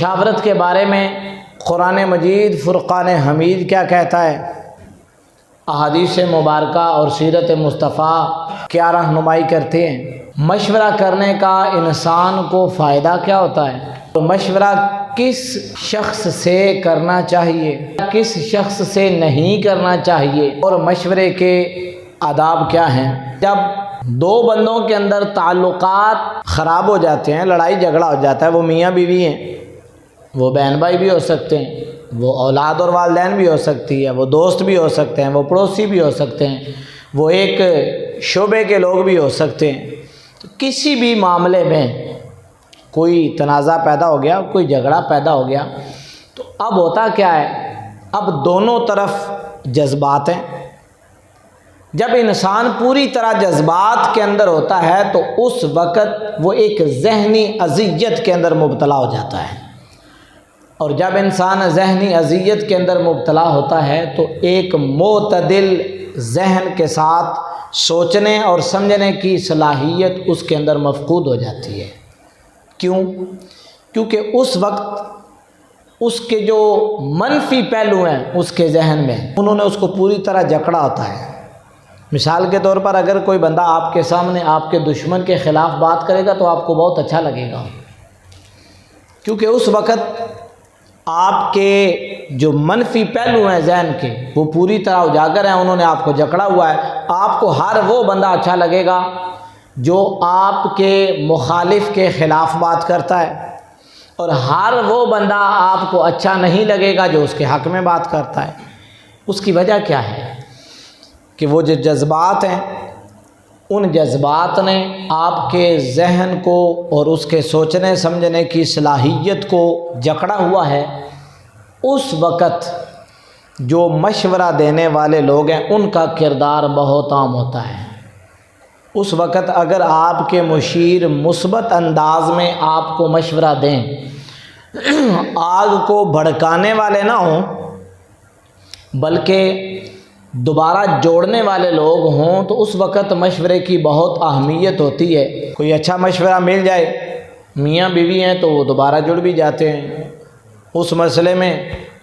مشاورت کے بارے میں قرآن مجید فرقان حمید کیا کہتا ہے، احادیث مبارکہ اور سیرت مصطفیٰ کیا رہنمائی کرتے ہیں، مشورہ کرنے کا انسان کو فائدہ کیا ہوتا ہے، تو مشورہ کس شخص سے کرنا چاہیے، کس شخص سے نہیں کرنا چاہیے، اور مشورے کے آداب کیا ہیں۔ جب دو بندوں کے اندر تعلقات خراب ہو جاتے ہیں، لڑائی جھگڑا ہو جاتا ہے، وہ میاں بیوی ہیں، وہ بہن بھائی بھی ہو سکتے ہیں، وہ اولاد اور والدین بھی ہو سکتی ہے، وہ دوست بھی ہو سکتے ہیں، وہ پڑوسی بھی ہو سکتے ہیں، وہ ایک شعبے کے لوگ بھی ہو سکتے ہیں، تو کسی بھی معاملے میں کوئی تنازع پیدا ہو گیا، کوئی جھگڑا پیدا ہو گیا، تو اب ہوتا کیا ہے، اب دونوں طرف جذبات ہیں۔ جب انسان پوری طرح جذبات کے اندر ہوتا ہے تو اس وقت وہ ایک ذہنی اذیت کے اندر مبتلا ہو جاتا ہے، اور جب انسان ذہنی اذیت کے اندر مبتلا ہوتا ہے تو ایک معتدل ذہن کے ساتھ سوچنے اور سمجھنے کی صلاحیت اس کے اندر مفقود ہو جاتی ہے۔ کیوں؟ کیونکہ اس وقت اس کے جو منفی پہلو ہیں اس کے ذہن میں، انہوں نے اس کو پوری طرح جکڑا ہوتا ہے۔ مثال کے طور پر اگر کوئی بندہ آپ کے سامنے آپ کے دشمن کے خلاف بات کرے گا تو آپ کو بہت اچھا لگے گا، کیونکہ اس وقت آپ کے جو منفی پہلو ہیں ذہن کے وہ پوری طرح اجاگر ہیں، انہوں نے آپ کو جکڑا ہوا ہے۔ آپ کو ہر وہ بندہ اچھا لگے گا جو آپ کے مخالف کے خلاف بات کرتا ہے، اور ہر وہ بندہ آپ کو اچھا نہیں لگے گا جو اس کے حق میں بات کرتا ہے۔ اس کی وجہ کیا ہے کہ وہ جو جذبات ہیں، ان جذبات نے آپ کے ذہن کو اور اس کے سوچنے سمجھنے کی صلاحیت کو جکڑا ہوا ہے۔ اس وقت جو مشورہ دینے والے لوگ ہیں ان کا کردار بہت عام ہوتا ہے۔ اس وقت اگر آپ کے مشیر مثبت انداز میں آپ کو مشورہ دیں، آگ کو بھڑکانے والے نہ ہوں بلکہ دوبارہ جوڑنے والے لوگ ہوں، تو اس وقت مشورے کی بہت اہمیت ہوتی ہے۔ کوئی اچھا مشورہ مل جائے، میاں بیوی ہیں تو وہ دوبارہ جڑ بھی جاتے ہیں۔ اس مسئلے میں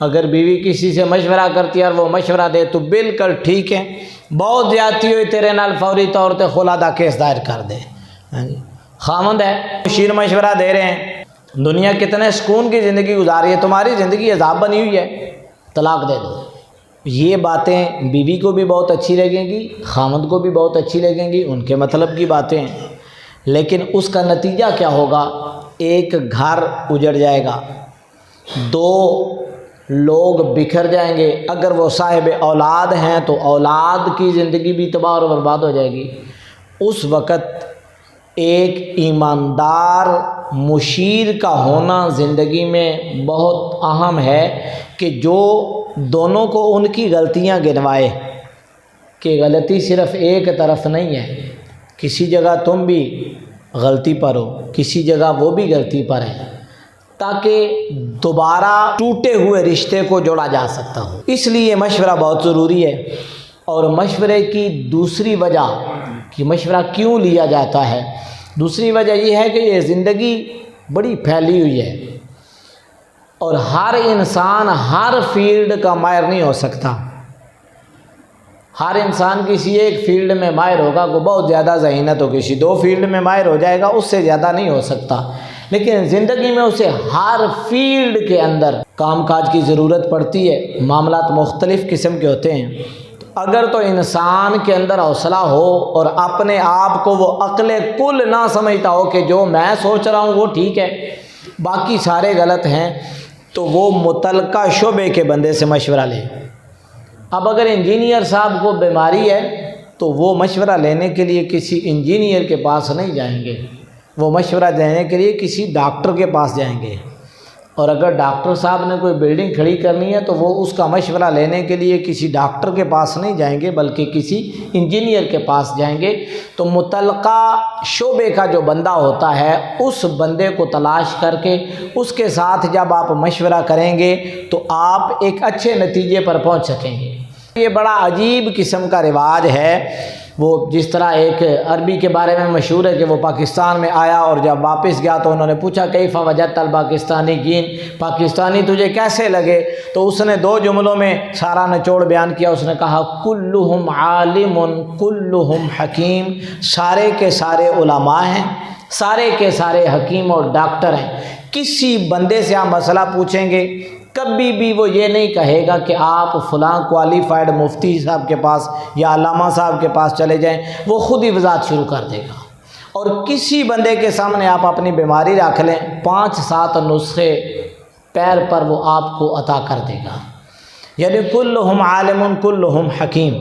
اگر بیوی کسی سے مشورہ کرتی ہے اور وہ مشورہ دے تو بالکل ٹھیک ہے، بہت زیادتی ہوئی تیرے نال فوری طور پہ خلا دا کیس دائر کر دے۔ خامند ہے، مشیر مشورہ دے رہے ہیں، دنیا کتنے سکون کی زندگی گزاری ہے، تمہاری زندگی عذاب بنی ہوئی ہے، طلاق دے دو۔ یہ باتیں بیوی کو بھی بہت اچھی لگیں گی، خامد کو بھی بہت اچھی لگیں گی، ان کے مطلب کی باتیں ہیں، لیکن اس کا نتیجہ کیا ہوگا؟ ایک گھر اجڑ جائے گا، دو لوگ بکھر جائیں گے، اگر وہ صاحب اولاد ہیں تو اولاد کی زندگی بھی تباہ اور برباد ہو جائے گی۔ اس وقت ایک ایماندار مشیر کا ہونا زندگی میں بہت اہم ہے کہ جو دونوں کو ان کی غلطیاں گنوائے کہ غلطی صرف ایک طرف نہیں ہے، کسی جگہ تم بھی غلطی پر ہو، کسی جگہ وہ بھی غلطی پر ہے، تاکہ دوبارہ ٹوٹے ہوئے رشتے کو جوڑا جا سکتا ہو۔ اس لیے مشورہ بہت ضروری ہے۔ اور مشورے کی دوسری وجہ کہ مشورہ کیوں لیا جاتا ہے، دوسری وجہ یہ ہے کہ یہ زندگی بڑی پھیلی ہوئی ہے اور ہر انسان ہر فیلڈ کا ماہر نہیں ہو سکتا۔ ہر انسان کسی ایک فیلڈ میں ماہر ہوگا، وہ بہت زیادہ ذہین ہے تو کسی دو فیلڈ میں ماہر ہو جائے گا، اس سے زیادہ نہیں ہو سکتا، لیکن زندگی میں اسے ہر فیلڈ کے اندر کام کاج کی ضرورت پڑتی ہے، معاملات مختلف قسم کے ہوتے ہیں۔ اگر تو انسان کے اندر حوصلہ ہو اور اپنے آپ کو وہ عقل کل نہ سمجھتا ہو کہ جو میں سوچ رہا ہوں وہ ٹھیک ہے، باقی سارے غلط ہیں، تو وہ متعلقہ شعبے کے بندے سے مشورہ لے۔ اب اگر انجینئر صاحب کو بیماری ہے تو وہ مشورہ لینے کے لیے کسی انجینئر کے پاس نہیں جائیں گے، وہ مشورہ دینے کے لیے کسی ڈاکٹر کے پاس جائیں گے۔ اور اگر ڈاکٹر صاحب نے کوئی بلڈنگ کھڑی کرنی ہے تو وہ اس کا مشورہ لینے کے لیے کسی ڈاکٹر کے پاس نہیں جائیں گے بلکہ کسی انجینئر کے پاس جائیں گے۔ تو متعلقہ شعبے کا جو بندہ ہوتا ہے اس بندے کو تلاش کر کے اس کے ساتھ جب آپ مشورہ کریں گے تو آپ ایک اچھے نتیجے پر پہنچ سکیں گے۔ یہ بڑا عجیب قسم کا رواج ہے وہ جس طرح ایک عربی کے بارے میں مشہور ہے کہ وہ پاکستان میں آیا اور جب واپس گیا تو انہوں نے پوچھا کیف وجدت الپاکستانیین، پاکستانی تجھے کیسے لگے؟ تو اس نے 2 جملوں میں سارا نچوڑ بیان کیا. اس نے کہا کلہم عالم کلہم حکیم، سارے کے سارے علماء ہیں، سارے کے سارے حکیم اور ڈاکٹر ہیں. کسی بندے سے آپ مسئلہ پوچھیں گے کبھی بھی وہ یہ نہیں کہے گا کہ آپ فلاں کوالیفائڈ مفتی صاحب کے پاس یا علامہ صاحب کے پاس چلے جائیں، وہ خود ہی وضاحت شروع کر دے گا. اور کسی بندے کے سامنے آپ اپنی بیماری رکھ لیں، 5-7 نسخے پیر پر وہ آپ کو عطا کر دے گا. یعنی کلہم عالم کلہم حکیم،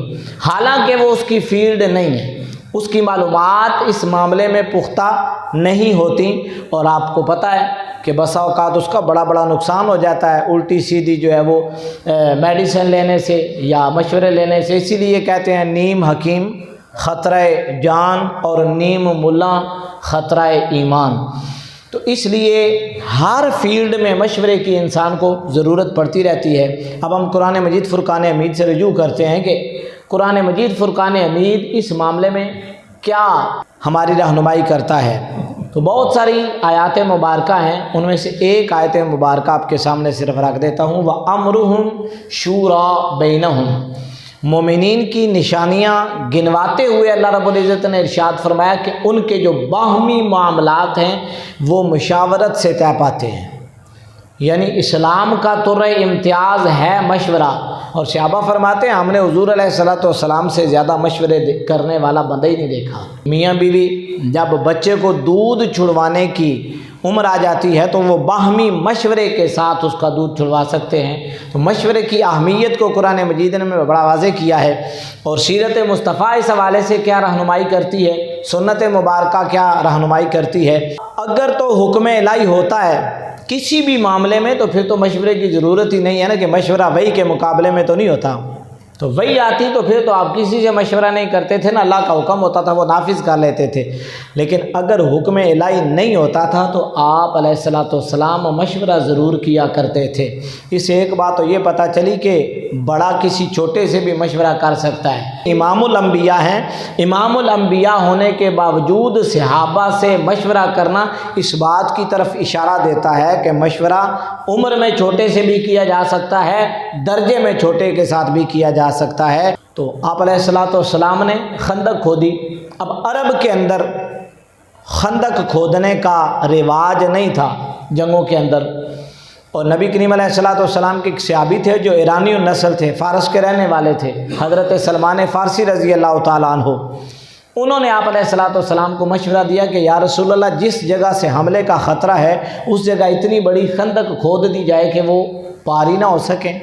حالانکہ وہ اس کی فیلڈ نہیں ہے، اس کی معلومات اس معاملے میں پختہ نہیں ہوتی. اور آپ کو پتہ ہے کہ بسا اوقات اس کا بڑا نقصان ہو جاتا ہے الٹی سیدھی جو ہے وہ میڈیسن لینے سے یا مشورے لینے سے. اسی لیے کہتے ہیں نیم حکیم خطرہ جان اور نیم ملا خطرہ ایمان. تو اس لیے ہر فیلڈ میں مشورے کی انسان کو ضرورت پڑتی رہتی ہے. اب ہم قرآن مجید فرقان حمید سے رجوع کرتے ہیں کہ قرآن مجید فرقان حمید اس معاملے میں کیا ہماری رہنمائی کرتا ہے. تو بہت ساری آیات مبارکہ ہیں، ان میں سے ایک آیت مبارکہ آپ کے سامنے صرف رکھ دیتا ہوں. وَأَمْرُهُمْ شُورَىٰ بَيْنَهُمْ، مومنین کی نشانیاں گنواتے ہوئے اللہ رب العزت نے ارشاد فرمایا کہ ان کے جو باہمی معاملات ہیں وہ مشاورت سے طے پاتے ہیں. یعنی اسلام کا طر امتیاز ہے مشورہ. اور صحابہ فرماتے ہیں ہم نے حضور علیہ السلام سے زیادہ مشورے کرنے والا بندہ ہی نہیں دیکھا. میاں بیوی جب بچے کو دودھ چھڑوانے کی عمر آ جاتی ہے تو وہ باہمی مشورے کے ساتھ اس کا دودھ چھڑوا سکتے ہیں. تو مشورے کی اہمیت کو قرآن مجید نے بڑا واضح کیا ہے. اور سیرت مصطفیٰ اس حوالے سے کیا رہنمائی کرتی ہے، سنت مبارکہ کیا رہنمائی کرتی ہے. اگر تو حکم الہی ہوتا ہے کسی بھی معاملے میں تو پھر تو مشورے کی ضرورت ہی نہیں ہے نا، کہ مشورہ وحی کے مقابلے میں تو نہیں ہوتا. تو وہی آتی تو پھر تو آپ کسی سے مشورہ نہیں کرتے تھے نا، اللہ کا حکم ہوتا تھا وہ نافذ کر لیتے تھے. لیکن اگر حکم الہی نہیں ہوتا تھا تو آپ علیہ السلام مشورہ ضرور کیا کرتے تھے. اس سے ایک بات تو یہ پتہ چلی کہ بڑا کسی چھوٹے سے بھی مشورہ کر سکتا ہے. امام الانبیاء ہیں، امام الانبیاء ہونے کے باوجود صحابہ سے مشورہ کرنا اس بات کی طرف اشارہ دیتا ہے کہ مشورہ عمر میں چھوٹے سے بھی کیا جا سکتا ہے، درجے میں چھوٹے کے ساتھ بھی کیا جا سکتا ہے. تو آپ علیہ السلام نے خندق کھودی. اب عرب کے اندر خندق کھودنے کا رواج نہیں تھا جنگوں کے اندر. اور نبی کریم علیہ السلام کے ایک صحابی تھے جو ایرانی النسل تھے، فارس کے رہنے والے تھے، حضرت سلمان فارسی رضی اللہ تعالیٰ عنہ. انہوں نے آپ علیہ السلام کو مشورہ دیا کہ یا رسول اللہ جس جگہ سے حملے کا خطرہ ہے اس جگہ اتنی بڑی خندق کھود دی جائے کہ وہ پار ہی نہ ہو سکیں.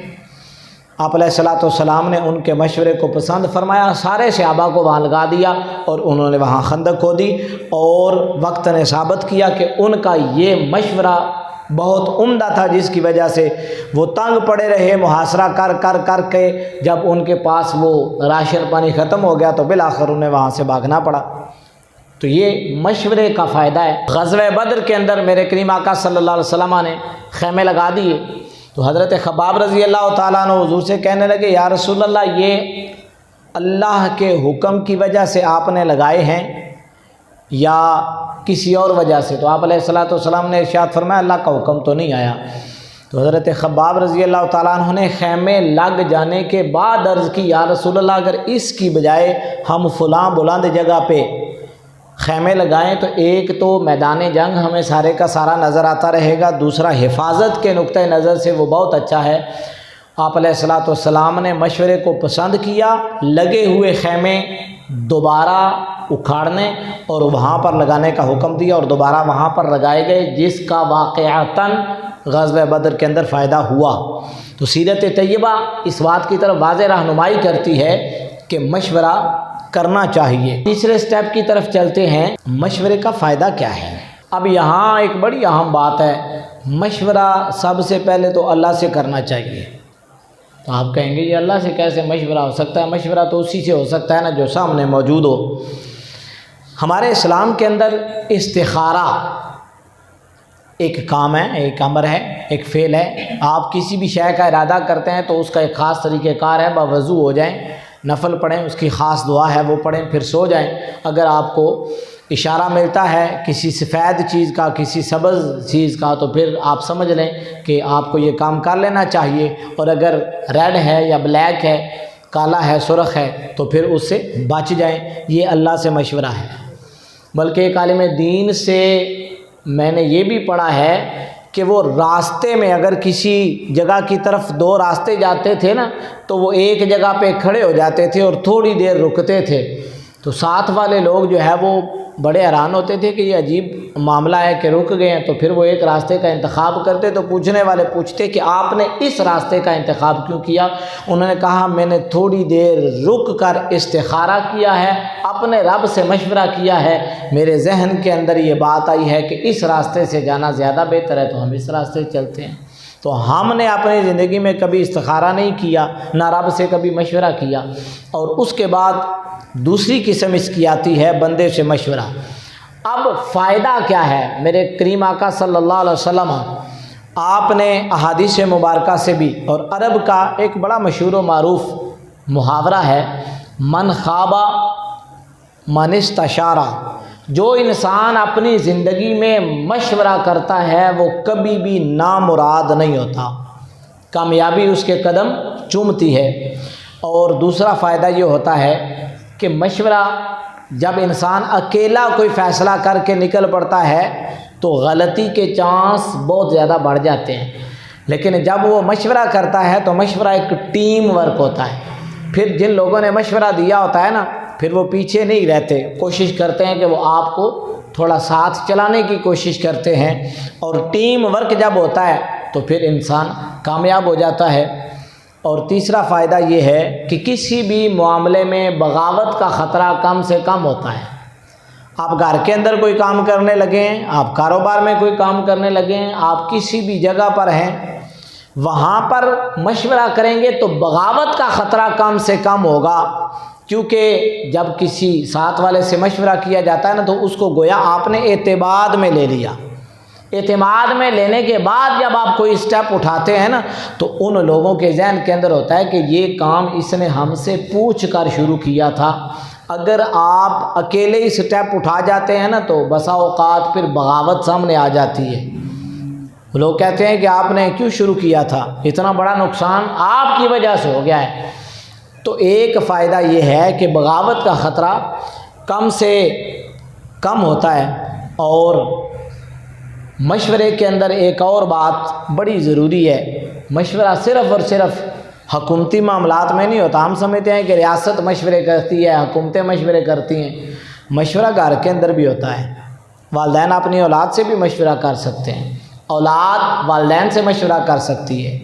آپ علیہ السلام نے ان کے مشورے کو پسند فرمایا، سارے صحابہ کو وہاں لگا دیا اور انہوں نے وہاں خندق کھودی. اور وقت نے ثابت کیا کہ ان کا یہ مشورہ بہت عمدہ تھا، جس کی وجہ سے وہ تنگ پڑے رہے محاصرہ کر کے. جب ان کے پاس وہ راشن پانی ختم ہو گیا تو بالآخر انہیں وہاں سے بھاگنا پڑا. تو یہ مشورے کا فائدہ ہے. غزوہ بدر کے اندر میرے کریم آقا صلی اللہ علیہ وسلم نے خیمے لگا دیے. تو حضرت خباب رضی اللہ تعالیٰ عنہ حضور سے کہنے لگے یا رسول اللہ یہ اللہ کے حکم کی وجہ سے آپ نے لگائے ہیں یا کسی اور وجہ سے؟ تو آپ علیہ السلام نے ارشاد فرمایا اللہ کا حکم تو نہیں آیا. تو حضرت خباب رضی اللہ تعالیٰ عنہ نے خیمے لگ جانے کے بعد عرض کی یا رسول اللہ اگر اس کی بجائے ہم فلاں بلند جگہ پہ خیمے لگائیں تو ایک تو میدان جنگ ہمیں سارے کا سارا نظر آتا رہے گا، دوسرا حفاظت کے نقطہ نظر سے وہ بہت اچھا ہے. آپ علیہ السلام نے مشورے کو پسند کیا، لگے ہوئے خیمے دوبارہ اکھاڑنے اور وہاں پر لگانے کا حکم دیا اور دوبارہ وہاں پر لگائے گئے، جس کا واقعتاً غزوہ بدر کے اندر فائدہ ہوا. تو سیرت طیبہ اس بات کی طرف واضح رہنمائی کرتی ہے کہ مشورہ کرنا چاہیے. تیسرے سٹیپ کی طرف چلتے ہیں، مشورے کا فائدہ کیا ہے. اب یہاں ایک بڑی اہم بات ہے، مشورہ سب سے پہلے تو اللہ سے کرنا چاہیے. تو آپ کہیں گے یہ اللہ سے کیسے مشورہ ہو سکتا ہے؟ مشورہ تو اسی سے ہو سکتا ہے نا جو سامنے موجود ہو. ہمارے اسلام کے اندر استخارہ ایک کام ہے، ایک امر ہے، ایک فعل ہے. آپ کسی بھی شے کا ارادہ کرتے ہیں تو اس کا ایک خاص طریقہ کار ہے، باوضو ہو جائیں نفل پڑھیں، اس کی خاص دعا ہے وہ پڑھیں، پھر سو جائیں۔ اگر آپ کو اشارہ ملتا ہے کسی سفید چیز کا، کسی سبز چیز کا، تو پھر آپ سمجھ لیں کہ آپ کو یہ کام کر لینا چاہیے، اور اگر ریڈ ہے یا بلیک ہے، کالا ہے، سرخ ہے، تو پھر اس سے بچ جائیں۔ یہ اللہ سے مشورہ ہے۔ بلکہ ایک عالم دین سے میں نے یہ بھی پڑھا ہے کہ وہ راستے میں اگر کسی جگہ کی طرف دو راستے جاتے تھے نا، تو وہ ایک جگہ پہ کھڑے ہو جاتے تھے اور تھوڑی دیر رکتے تھے، تو ساتھ والے لوگ جو ہے وہ بڑے حیران ہوتے تھے کہ یہ عجیب معاملہ ہے کہ رک گئے ہیں، تو پھر وہ ایک راستے کا انتخاب کرتے، تو پوچھنے والے پوچھتے کہ آپ نے اس راستے کا انتخاب کیوں کیا؟ انہوں نے کہا میں نے تھوڑی دیر رک کر استخارہ کیا ہے، اپنے رب سے مشورہ کیا ہے، میرے ذہن کے اندر یہ بات آئی ہے کہ اس راستے سے جانا زیادہ بہتر ہے، تو ہم اس راستے سے چلتے ہیں۔ تو ہم نے اپنی زندگی میں کبھی استخارہ نہیں کیا، نہ رب سے کبھی مشورہ کیا۔ اور اس کے بعد دوسری قسم اس کی آتی ہے بندے سے مشورہ۔ اب فائدہ کیا ہے؟ میرے کریم آقا صلی اللہ علیہ وسلم آپ نے احادیث مبارکہ سے بھی، اور عرب کا ایک بڑا مشہور و معروف محاورہ ہے، من خوابہ من استشارہ، جو انسان اپنی زندگی میں مشورہ کرتا ہے وہ کبھی بھی نامراد نہیں ہوتا، کامیابی اس کے قدم چومتی ہے۔ اور دوسرا فائدہ یہ ہوتا ہے کہ مشورہ جب انسان اکیلا کوئی فیصلہ کر کے نکل پڑتا ہے تو غلطی کے چانس بہت زیادہ بڑھ جاتے ہیں، لیکن جب وہ مشورہ کرتا ہے تو مشورہ ایک ٹیم ورک ہوتا ہے۔ پھر جن لوگوں نے مشورہ دیا ہوتا ہے نا، پھر وہ پیچھے نہیں رہتے، کوشش کرتے ہیں کہ وہ آپ کو تھوڑا ساتھ چلانے کی کوشش کرتے ہیں، اور ٹیم ورک جب ہوتا ہے تو پھر انسان کامیاب ہو جاتا ہے۔ اور تیسرا فائدہ یہ ہے کہ کسی بھی معاملے میں بغاوت کا خطرہ کم سے کم ہوتا ہے۔ آپ گھر کے اندر کوئی کام کرنے لگے ہیں، آپ کاروبار میں کوئی کام کرنے لگے ہیں، آپ کسی بھی جگہ پر ہیں، وہاں پر مشورہ کریں گے تو بغاوت کا خطرہ کم سے کم ہوگا، کیونکہ جب کسی ساتھ والے سے مشورہ کیا جاتا ہے نا تو اس کو گویا آپ نے اعتماد میں لے لیا۔ اعتماد میں لینے کے بعد جب آپ کوئی اسٹیپ اٹھاتے ہیں نا تو ان لوگوں کے ذہن کے اندر ہوتا ہے کہ یہ کام اس نے ہم سے پوچھ کر شروع کیا تھا۔ اگر آپ اکیلے ہی اسٹیپ اٹھا جاتے ہیں نا تو بسا اوقات پھر بغاوت سامنے آ جاتی ہے۔ لوگ کہتے ہیں کہ آپ نے کیوں شروع کیا تھا، اتنا بڑا نقصان آپ کی وجہ سے ہو گیا ہے۔ تو ایک فائدہ یہ ہے کہ بغاوت کا خطرہ کم سے کم ہوتا ہے۔ اور مشورے کے اندر ایک اور بات بڑی ضروری ہے، مشورہ صرف اور صرف حکومتی معاملات میں نہیں ہوتا۔ ہم سمجھتے ہیں کہ ریاست مشورے کرتی ہے، حکومتیں مشورے کرتی ہیں، مشورہ گھر کے اندر بھی ہوتا ہے۔ والدین اپنی اولاد سے بھی مشورہ کر سکتے ہیں، اولاد والدین سے مشورہ کر سکتی ہے۔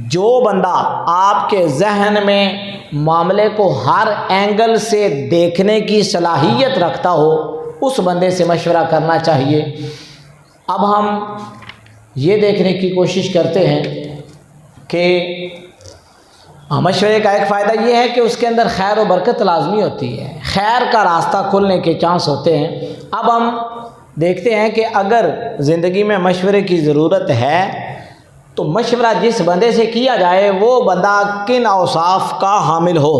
جو بندہ آپ کے ذہن میں معاملے کو ہر اینگل سے دیکھنے کی صلاحیت رکھتا ہو، اس بندے سے مشورہ کرنا چاہیے۔ اب ہم یہ دیکھنے کی کوشش کرتے ہیں کہ مشورے کا ایک فائدہ یہ ہے کہ اس کے اندر خیر و برکت لازمی ہوتی ہے، خیر کا راستہ کھلنے کے چانس ہوتے ہیں۔ اب ہم دیکھتے ہیں کہ اگر زندگی میں مشورے کی ضرورت ہے تو مشورہ جس بندے سے کیا جائے وہ بندہ کن اوصاف کا حامل ہو۔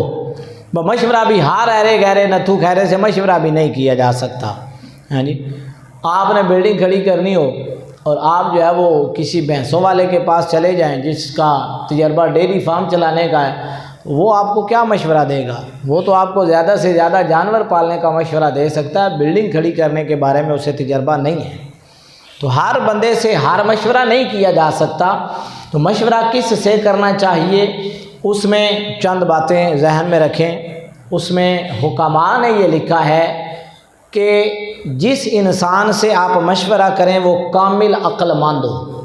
مشورہ بھی ہار ایرے گہرے نتھو خیرے سے مشورہ بھی نہیں کیا جا سکتا۔ ہاں جی، آپ نے بلڈنگ کھڑی کرنی ہو اور آپ جو ہے وہ کسی بھینسوں والے کے پاس چلے جائیں جس کا تجربہ ڈیری فارم چلانے کا ہے، وہ آپ کو کیا مشورہ دے گا؟ وہ تو آپ کو زیادہ سے زیادہ جانور پالنے کا مشورہ دے سکتا ہے، بلڈنگ کھڑی کرنے کے بارے میں اسے تجربہ نہیں ہے۔ تو ہر بندے سے ہر مشورہ نہیں کیا جا سکتا۔ تو مشورہ کس سے کرنا چاہیے، اس میں چند باتیں ذہن میں رکھیں۔ اس میں حکماء نے یہ لکھا ہے کہ جس انسان سے آپ مشورہ کریں وہ کامل عقل مند ہو،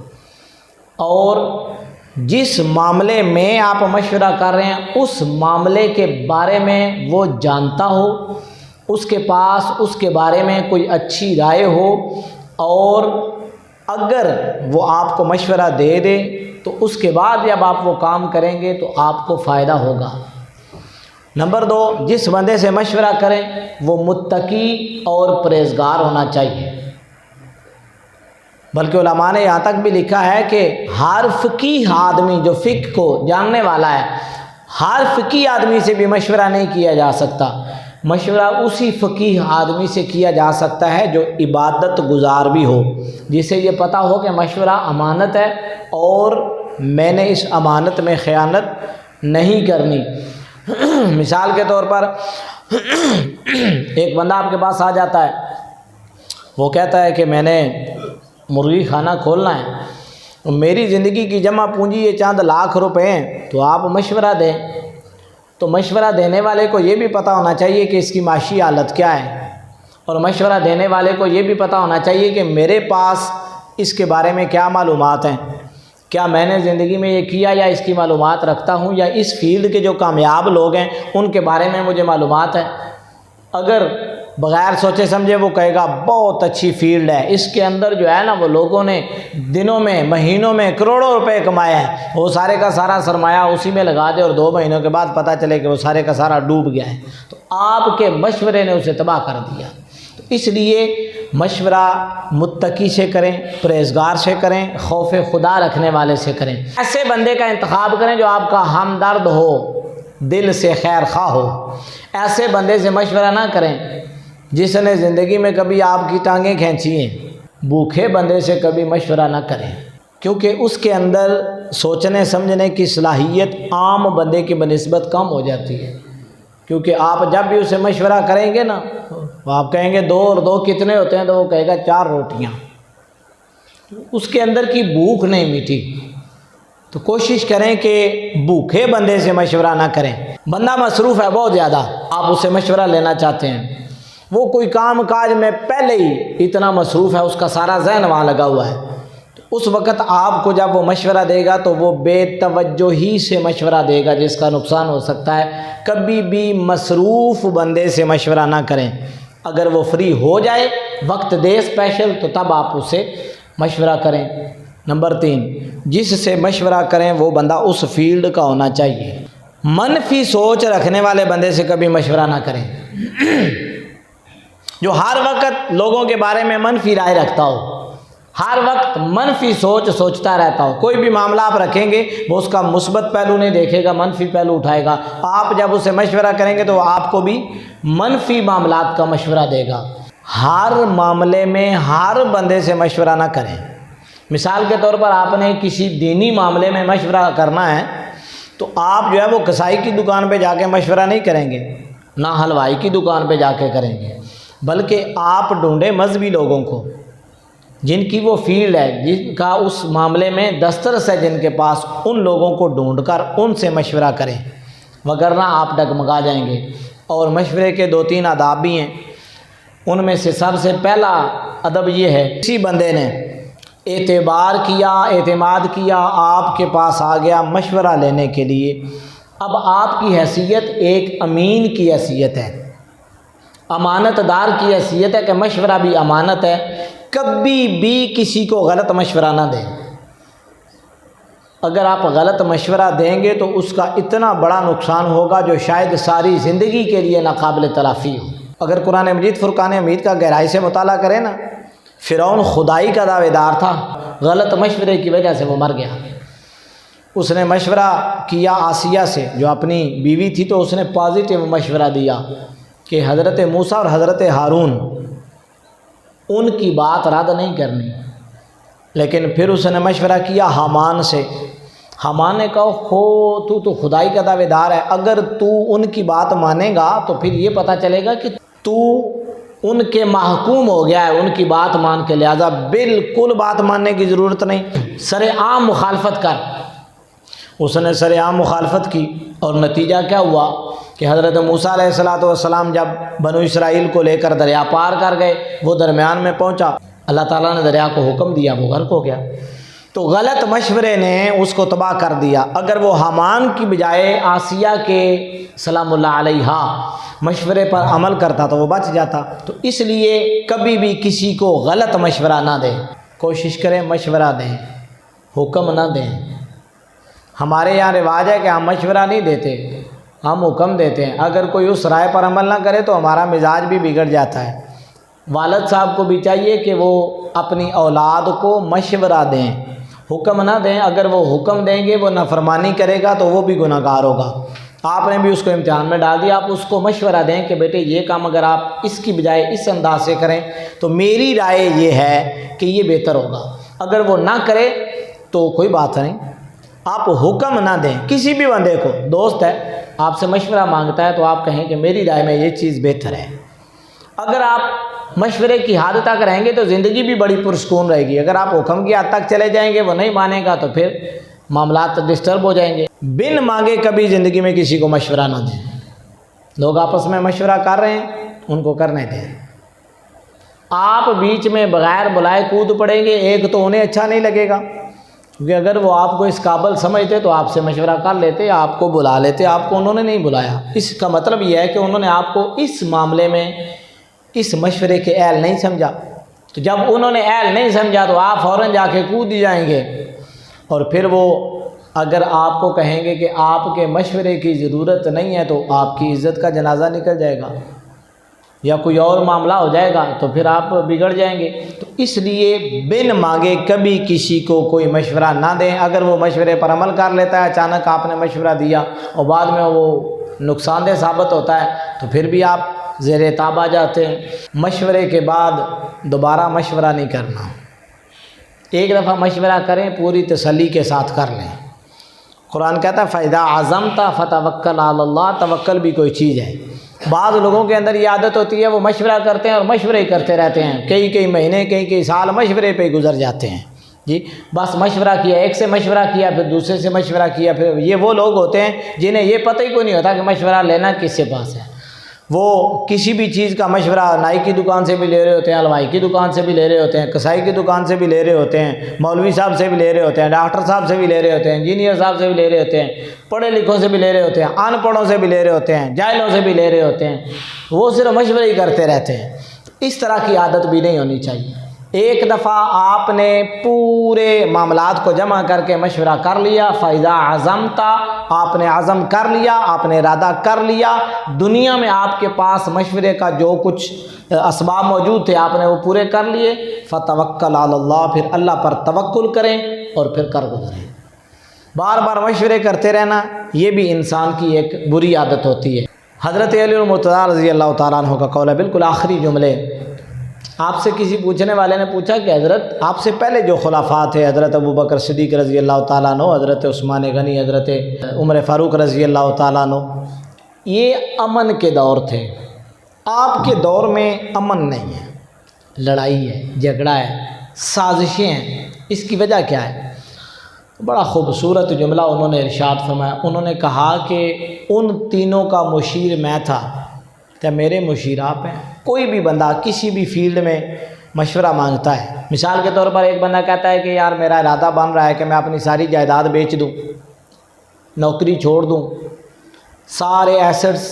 اور جس معاملے میں آپ مشورہ کر رہے ہیں اس معاملے کے بارے میں وہ جانتا ہو، اس کے پاس اس کے بارے میں کوئی اچھی رائے ہو، اور اگر وہ آپ کو مشورہ دے دے تو اس کے بعد جب آپ وہ کام کریں گے تو آپ کو فائدہ ہوگا۔ نمبر 2، جس بندے سے مشورہ کریں وہ متقی اور پرہیزگار ہونا چاہیے۔ بلکہ علماء نے یہاں تک بھی لکھا ہے کہ ہر فقیہ آدمی جو فقہ کو جاننے والا ہے، ہر فقی آدمی سے بھی مشورہ نہیں کیا جا سکتا، مشورہ اسی فقیہ آدمی سے کیا جا سکتا ہے جو عبادت گزار بھی ہو، جسے یہ پتہ ہو کہ مشورہ امانت ہے اور میں نے اس امانت میں خیانت نہیں کرنی۔ مثال کے طور پر ایک بندہ آپ کے پاس آ جاتا ہے، وہ کہتا ہے کہ میں نے مرغی خانہ کھولنا ہے، میری زندگی کی جمع پونجی یہ چند لاکھ روپے ہیں، تو آپ مشورہ دیں۔ تو مشورہ دینے والے کو یہ بھی پتہ ہونا چاہیے کہ اس کی معاشی حالت کیا ہے، اور مشورہ دینے والے کو یہ بھی پتہ ہونا چاہیے کہ میرے پاس اس کے بارے میں کیا معلومات ہیں، کیا میں نے زندگی میں یہ کیا یا اس کی معلومات رکھتا ہوں، یا اس فیلڈ کے جو کامیاب لوگ ہیں ان کے بارے میں مجھے معلومات ہے۔ اگر بغیر سوچے سمجھے وہ کہے گا بہت اچھی فیلڈ ہے، اس کے اندر جو ہے نا وہ لوگوں نے دنوں میں مہینوں میں کروڑوں روپے کمائے ہیں، وہ سارے کا سارا سرمایہ اسی میں لگا دے اور 2 مہینوں کے بعد پتہ چلے کہ وہ سارے کا سارا ڈوب گیا ہے، تو آپ کے مشورے نے اسے تباہ کر دیا۔ تو اس لیے مشورہ متقی سے کریں، پرہیزگار سے کریں، خوف خدا رکھنے والے سے کریں، ایسے بندے کا انتخاب کریں جو آپ کا ہمدرد ہو، دل سے خیر خواہ ہو۔ ایسے بندے سے مشورہ نہ کریں جس نے زندگی میں کبھی آپ کی ٹانگیں کھینچی ہیں۔ بھوکے بندے سے کبھی مشورہ نہ کریں، کیونکہ اس کے اندر سوچنے سمجھنے کی صلاحیت عام بندے کی بنسبت کم ہو جاتی ہے، کیونکہ آپ جب بھی اسے مشورہ کریں گے نا، وہ آپ کہیں گے 2 اور 2 کتنے ہوتے ہیں، تو وہ کہے گا 4 روٹیاں۔ اس کے اندر کی بھوک نہیں مٹی۔ تو کوشش کریں کہ بھوکے بندے سے مشورہ نہ کریں۔ بندہ مصروف ہے بہت زیادہ، آپ اس سے مشورہ لینا چاہتے ہیں، وہ کوئی کام کاج میں پہلے ہی اتنا مصروف ہے، اس کا سارا ذہن وہاں لگا ہوا ہے، تو اس وقت آپ کو جب وہ مشورہ دے گا تو وہ بے توجہی سے مشورہ دے گا، جس کا نقصان ہو سکتا ہے۔ کبھی بھی مصروف بندے سے مشورہ نہ کریں، اگر وہ فری ہو جائے، وقت دے اسپیشل، تو تب آپ اس سے مشورہ کریں۔ نمبر 3، جس سے مشورہ کریں وہ بندہ اس فیلڈ کا ہونا چاہیے۔ منفی سوچ رکھنے والے بندے سے کبھی مشورہ نہ کریں، جو ہر وقت لوگوں کے بارے میں منفی رائے رکھتا ہو، ہر وقت منفی سوچتا رہتا ہو۔ کوئی بھی معاملہ آپ رکھیں گے وہ اس کا مثبت پہلو نہیں دیکھے گا، منفی پہلو اٹھائے گا۔ آپ جب اسے مشورہ کریں گے تو وہ آپ کو بھی منفی معاملات کا مشورہ دے گا۔ ہر معاملے میں ہر بندے سے مشورہ نہ کریں۔ مثال کے طور پر آپ نے کسی دینی معاملے میں مشورہ کرنا ہے تو آپ جو ہے وہ کسائی کی دکان پہ جا کے مشورہ نہیں کریں گے، نہ حلوائی کی دکان پہ جا کے کریں گے، بلکہ آپ ڈھونڈیں مذہبی لوگوں کو جن کی وہ فیلڈ ہے، جن کا اس معاملے میں دسترس ہے، جن کے پاس، ان لوگوں کو ڈھونڈ کر ان سے مشورہ کریں، وگرنہ آپ ڈگمگا جائیں گے۔ اور مشورے کے 2-3 آداب بھی ہیں، ان میں سے سب سے پہلا ادب یہ ہے، کسی بندے نے اعتماد کیا، آپ کے پاس آ گیا مشورہ لینے کے لیے، اب آپ کی حیثیت ایک امین کی حیثیت ہے، امانت دار کی حیثیت ہے کہ مشورہ بھی امانت ہے۔ کبھی بھی کسی کو غلط مشورہ نہ دیں۔ اگر آپ غلط مشورہ دیں گے تو اس کا اتنا بڑا نقصان ہوگا جو شاید ساری زندگی کے لیے ناقابل تلافی ہو۔ اگر قرآن مجید فرقان حمید کا گہرائی سے مطالعہ کریں نا، فرعون خدائی کا دعوے دار تھا، غلط مشورے کی وجہ سے وہ مر گیا۔ اس نے مشورہ کیا آسیہ سے جو اپنی بیوی تھی، تو اس نے پازیٹیو مشورہ دیا کہ حضرت موسیٰ اور حضرت ہارون ان کی بات رد نہیں کرنی، لیکن پھر اس نے مشورہ کیا حامان سے۔ حامان نے کہا تو خدائی کا دعوے دار ہے، اگر تو ان کی بات مانے گا تو پھر یہ پتہ چلے گا کہ تو ان کے محکوم ہو گیا ہے، ان کی بات مان کے، لہذا بالکل بات ماننے کی ضرورت نہیں، سر عام مخالفت کر۔ اس نے سر عام مخالفت کی، اور نتیجہ کیا ہوا کہ حضرت موسیٰ علیہ السلام جب بنو اسرائیل کو لے کر دریا پار کر گئے، وہ درمیان میں پہنچا، اللہ تعالیٰ نے دریا کو حکم دیا، وہ غرق ہو گیا۔ تو غلط مشورے نے اس کو تباہ کر دیا۔ اگر وہ حامان کی بجائے آسیہ کے سلام اللہ علیہا مشورے پر عمل کرتا تو وہ بچ جاتا۔ تو اس لیے کبھی بھی کسی کو غلط مشورہ نہ دیں، کوشش کریں مشورہ دیں، حکم نہ دیں۔ ہمارے یہاں رواج ہے کہ ہم مشورہ نہیں دیتے، ہم حکم دیتے ہیں۔ اگر کوئی اس رائے پر عمل نہ کرے تو ہمارا مزاج بھی بگڑ جاتا ہے۔ والد صاحب کو بھی چاہیے کہ وہ اپنی اولاد کو مشورہ دیں، حکم نہ دیں۔ اگر وہ حکم دیں گے، وہ نافرمانی کرے گا تو وہ بھی گناہگار ہوگا۔ آپ نے بھی اس کو امتحان میں ڈال دیا، آپ اس کو مشورہ دیں کہ بیٹے یہ کام اگر آپ اس کی بجائے اس انداز سے کریں تو میری رائے یہ ہے کہ یہ بہتر ہوگا، اگر وہ نہ کرے تو کوئی بات نہیں، آپ حکم نہ دیں کسی بھی بندے کو۔ دوست ہے آپ سے مشورہ مانگتا ہے تو آپ کہیں کہ میری رائے میں یہ چیز بہتر ہے۔ اگر آپ مشورے کی حد تک رہیں گے تو زندگی بھی بڑی پرسکون رہے گی، اگر آپ حکم کی حد تک چلے جائیں گے وہ نہیں مانے گا تو پھر معاملات ڈسٹرب ہو جائیں گے۔ بن مانگے کبھی زندگی میں کسی کو مشورہ نہ دیں۔ لوگ آپس میں مشورہ کر رہے ہیں ان کو کرنے دیں، آپ بیچ میں بغیر بلائے کود پڑیں گے، ایک تو انہیں اچھا نہیں لگے گا، کیونکہ اگر وہ آپ کو اس قابل سمجھتے تو آپ سے مشورہ کر لیتے، آپ کو بلا لیتے، آپ کو انہوں نے نہیں بلایا۔ اس کا مطلب یہ ہے کہ انہوں نے آپ کو اس معاملے میں اس مشورے کے اہل نہیں سمجھا، تو جب انہوں نے اہل نہیں سمجھا تو آپ فوراً جا کے کود جائیں گے، اور پھر وہ اگر آپ کو کہیں گے کہ آپ کے مشورے کی ضرورت نہیں ہے تو آپ کی عزت کا جنازہ نکل جائے گا یا کوئی اور معاملہ ہو جائے گا تو پھر آپ بگڑ جائیں گے۔ تو اس لیے بن مانگے کبھی کسی کو کوئی مشورہ نہ دیں۔ اگر وہ مشورے پر عمل کر لیتا ہے، اچانک آپ نے مشورہ دیا اور بعد میں وہ نقصان دہ ثابت ہوتا ہے تو پھر بھی آپ زیر تاب آ جاتے ہیں۔ مشورے کے بعد دوبارہ مشورہ نہیں کرنا، ایک دفعہ مشورہ کریں پوری تسلی کے ساتھ کر لیں۔ قرآن کہتا ہے فَإِذَا عَزَمْتَ فَتَوَكَّلْ عَلَى اللَّهِ، توکل بھی کوئی چیز ہے۔ بعض لوگوں کے اندر یہ عادت ہوتی ہے وہ مشورہ کرتے ہیں اور مشورے ہی کرتے رہتے ہیں، کئی مہینے کئی سال مشورے پہ گزر جاتے ہیں، جی بس مشورہ کیا، ایک سے مشورہ کیا پھر دوسرے سے مشورہ کیا، پھر یہ وہ لوگ ہوتے ہیں جنہیں یہ پتہ ہی کوئی نہیں ہوتا کہ مشورہ لینا کس سے پاس ہے۔ وہ کسی بھی چیز کا مشورہ نائی کی دکان سے بھی لے رہے ہوتے ہیں، حلوائی کی دکان سے بھی لے رہے ہوتے ہیں، کسائی کی دکان سے بھی لے رہے ہوتے ہیں، مولوی صاحب سے بھی لے رہے ہوتے ہیں، ڈاکٹر صاحب سے بھی لے رہے ہوتے ہیں، انجینئر صاحب سے بھی لے رہے ہوتے ہیں، پڑھے لکھوں سے بھی لے رہے ہوتے ہیں، ان پڑھوں سے بھی لے رہے ہوتے ہیں، جاہلوں سے بھی لے رہے ہوتے ہیں، وہ صرف مشورے ہی کرتے رہتے ہیں۔ اس طرح کی عادت بھی نہیں ہونی چاہیے۔ ایک دفعہ آپ نے پورے معاملات کو جمع کر کے مشورہ کر لیا، فَإِذَا عَزَمْتَ، آپ نے عزم کر لیا، آپ نے ارادہ کر لیا، دنیا میں آپ کے پاس مشورے کا جو کچھ اسباب موجود تھے آپ نے وہ پورے کر لیے، فَتَوَكَّلْ عَلَى اللَّهِ، پھر اللہ پر توکل کریں اور پھر کر گزریں۔ بار بار مشورے کرتے رہنا یہ بھی انسان کی ایک بری عادت ہوتی ہے۔ حضرت علی المرتضیٰ رضی اللہ تعالیٰ عنہ کا قول ہے، بالکل آخری جملے۔ آپ سے کسی پوچھنے والے نے پوچھا کہ حضرت آپ سے پہلے جو خلفاء تھے، حضرت ابوبکر صدیق رضی اللہ تعالیٰ عنہ، حضرت عثمان غنی، حضرت عمر فاروق رضی اللہ تعالیٰ عنہ، یہ امن کے دور تھے، آپ کے دور میں امن نہیں ہے، لڑائی ہے، جھگڑا ہے، سازشیں ہیں۔ اس کی وجہ کیا ہے؟ بڑا خوبصورت جملہ انہوں نے ارشاد فرمایا، انہوں نے کہا کہ ان تینوں کا مشیر میں تھا، کیا میرے مشیر آپ ہیں؟ کوئی بھی بندہ کسی بھی فیلڈ میں مشورہ مانگتا ہے، مثال کے طور پر ایک بندہ کہتا ہے کہ یار میرا ارادہ بن رہا ہے کہ میں اپنی ساری جائیداد بیچ دوں، نوکری چھوڑ دوں، سارے ایسٹس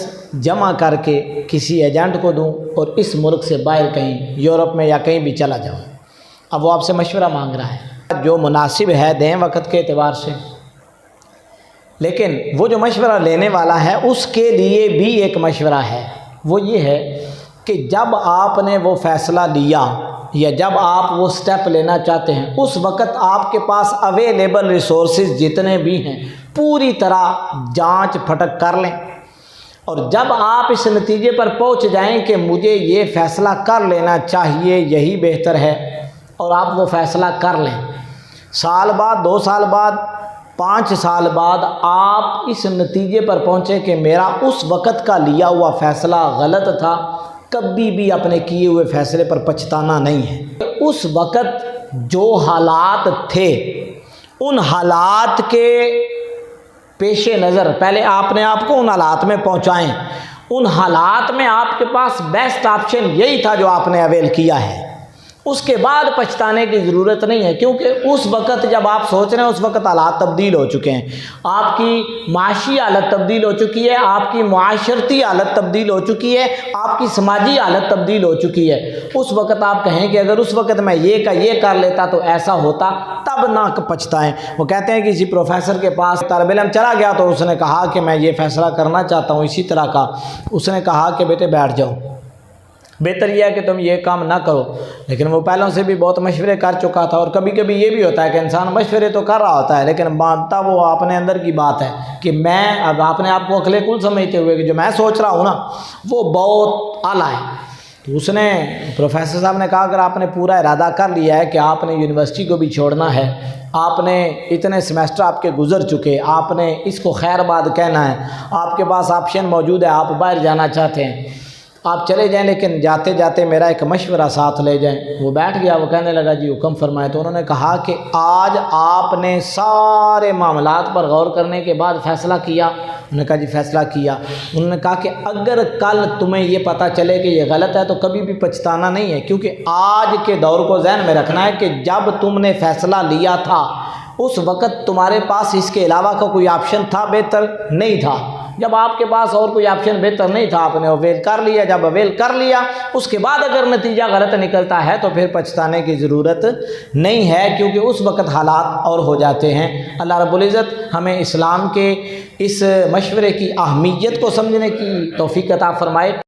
جمع کر کے کسی ایجنٹ کو دوں اور اس ملک سے باہر کہیں یورپ میں یا کہیں بھی چلا جاؤں۔ اب وہ آپ سے مشورہ مانگ رہا ہے، جو مناسب ہے دیں وقت کے اعتبار سے، لیکن وہ جو مشورہ لینے والا ہے اس کے لیے بھی ایک مشورہ ہے، وہ یہ ہے کہ جب آپ نے وہ فیصلہ لیا یا جب آپ وہ سٹیپ لینا چاہتے ہیں اس وقت آپ کے پاس اویلیبل ریسورسز جتنے بھی ہیں پوری طرح جانچ پھٹک کر لیں، اور جب آپ اس نتیجے پر پہنچ جائیں کہ مجھے یہ فیصلہ کر لینا چاہیے، یہی بہتر ہے، اور آپ وہ فیصلہ کر لیں، سال بعد، 2 سال بعد، 5 سال بعد آپ اس نتیجے پر پہنچے کہ میرا اس وقت کا لیا ہوا فیصلہ غلط تھا، کبھی بھی اپنے کیے ہوئے فیصلے پر پچھتانا نہیں ہے۔ اس وقت جو حالات تھے ان حالات کے پیش نظر پہلے آپ نے آپ کو ان حالات میں پہنچائیں، ان حالات میں آپ کے پاس بیسٹ آپشن یہی تھا جو آپ نے اویل کیا ہے، اس کے بعد پچھتانے کی ضرورت نہیں ہے، کیونکہ اس وقت جب آپ سوچ رہے ہیں اس وقت حالات تبدیل ہو چکے ہیں، آپ کی معاشی حالت تبدیل ہو چکی ہے، آپ کی معاشرتی حالت تبدیل ہو چکی ہے، آپ کی سماجی حالت تبدیل ہو چکی ہے۔ اس وقت آپ کہیں کہ اگر اس وقت میں یہ کر لیتا تو ایسا ہوتا، تب نہ پچھتائیں۔ وہ کہتے ہیں کہ کسی پروفیسر کے پاس طالب علم چلا گیا تو اس نے کہا کہ میں یہ فیصلہ کرنا چاہتا ہوں اسی طرح کا، اس نے کہا کہ بیٹے بیٹھ جاؤ، بہتر یہ ہے کہ تم یہ کام نہ کرو. لیکن وہ پہلوں سے بھی بہت مشورے کر چکا تھا. اور کبھی کبھی یہ بھی ہوتا ہے کہ انسان مشورے تو کر رہا ہوتا ہے لیکن مانتا وہ اپنے اندر کی بات ہے کہ میں اب اپنے آپ کو عقل کل سمجھتے ہوئے کہ جو میں سوچ رہا ہوں نا وہ بہت اعلیٰ ہے. تو اس نے پروفیسر صاحب نے کہا اگر آپ نے پورا ارادہ کر لیا ہے کہ آپ نے یونیورسٹی کو بھی چھوڑنا ہے, آپ نے اتنے سیمیسٹر آپ کے گزر چکے, آپ نے اس کو خیر آباد کہنا ہے, آپ کے پاس آپشن موجود ہے, آپ باہر جانا چاہتے ہیں, آپ چلے جائیں لیکن جاتے جاتے میرا ایک مشورہ ساتھ لے جائیں. وہ بیٹھ گیا, وہ کہنے لگا جی حکم فرمائے. تو انہوں نے کہا کہ آج آپ نے سارے معاملات پر غور کرنے کے بعد فیصلہ کیا؟ انہوں نے کہا جی فیصلہ کیا. انہوں نے کہا کہ اگر کل تمہیں یہ پتہ چلے کہ یہ غلط ہے تو کبھی بھی پچھتانا نہیں ہے, کیونکہ آج کے دور کو ذہن میں رکھنا ہے کہ جب تم نے فیصلہ لیا تھا اس وقت تمہارے پاس اس کے علاوہ کا کوئی آپشن تھا بہتر؟ نہیں تھا. جب آپ کے پاس اور کوئی آپشن بہتر نہیں تھا آپ نے اویل کر لیا. جب اویل کر لیا اس کے بعد اگر نتیجہ غلط نکلتا ہے تو پھر پچھتانے کی ضرورت نہیں ہے, کیونکہ اس وقت حالات اور ہو جاتے ہیں. اللہ رب العزت ہمیں اسلام کے اس مشورے کی اہمیت کو سمجھنے کی توفیق عطا فرمائے.